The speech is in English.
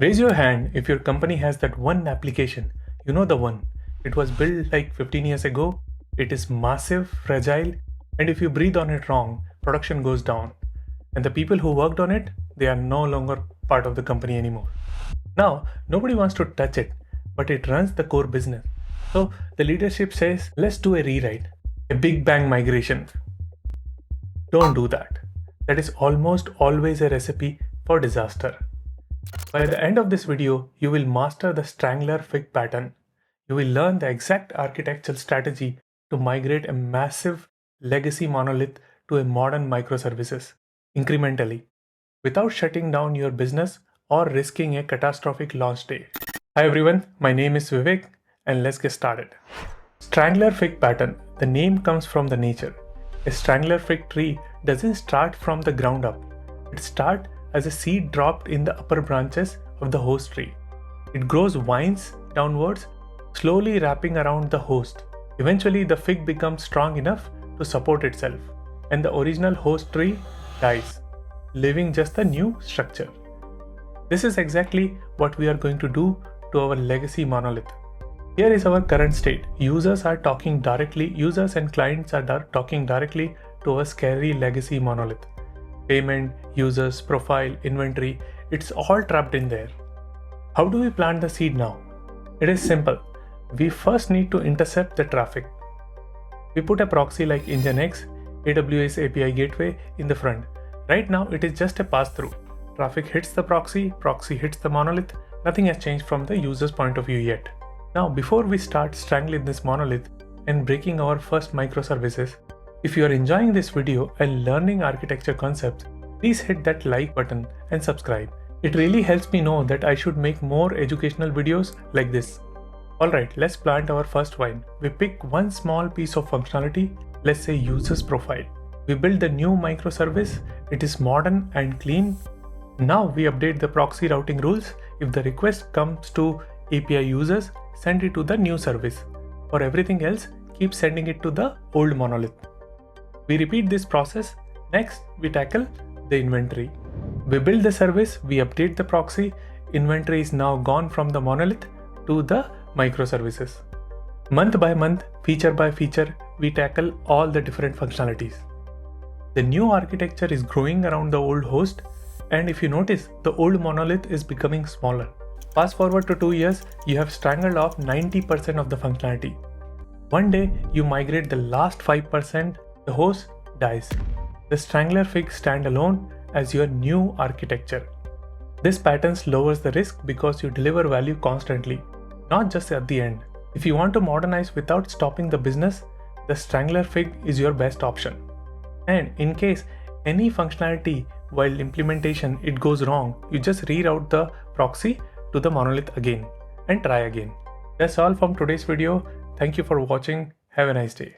Raise your hand if your company has that one application, you know the one. It was built like 15 years ago, it is massive, fragile, and if you breathe on it wrong, production goes down. And the people who worked on it, they are no longer part of the company anymore. Now, nobody wants to touch it, but it runs the core business. So the leadership says, let's do a rewrite, a big bang migration. Don't do that. That is almost always a recipe for disaster. By the end of this video, you will master the Strangler fig pattern. You will learn the exact architectural strategy to migrate a massive legacy monolith to a modern microservices incrementally, without shutting down your business or risking a catastrophic launch day. Hi everyone, my name is Vivek and let's get started. Strangler fig pattern. The name comes from the nature. A strangler fig tree doesn't start from the ground up. It starts as a seed dropped in the upper branches of the host tree. It grows vines downwards, slowly wrapping around the host. Eventually, the fig becomes strong enough to support itself, and the original host tree dies, leaving just the new structure. This is exactly what we are going to do to our legacy monolith. Here is our current state. Users and clients are talking directly to our scary legacy monolith. Payment, users, profile, inventory, it's all trapped in there. How do we plant the seed now? It is simple. We first need to intercept the traffic. We put a proxy like Nginx, AWS API gateway in the front. Right now it is just a pass-through. Traffic hits the proxy hits the monolith. Nothing has changed from the user's point of view yet. Now before we start strangling this monolith and breaking our first microservices, if you are enjoying this video and learning architecture concepts, please hit that like button and subscribe. It really helps me know that I should make more educational videos like this. Alright, let's plant our first vine. We pick one small piece of functionality, let's say user's profile. We build the new microservice, it is modern and clean. Now we update the proxy routing rules. If the request comes to API users, send it to the new service. For everything else, keep sending it to the old monolith. We repeat this process. Next, we tackle the inventory. We build the service, we update the proxy. Inventory is now gone from the monolith to the microservices. Month by month, feature by feature, we tackle all the different functionalities. The new architecture is growing around the old host, and if you notice, the old monolith is becoming smaller. Fast forward to 2 years, you have strangled off 90% of the functionality. One day, you migrate the last 5%, the host dies. The strangler fig stand alone as your new architecture. This pattern lowers the risk because you deliver value constantly, not just at the end. If you want to modernize without stopping the business, the strangler fig is your best option. And in case any functionality while implementation it goes wrong, you just reroute the proxy to the monolith again and try again. That's all from today's video. Thank you for watching. Have a nice day.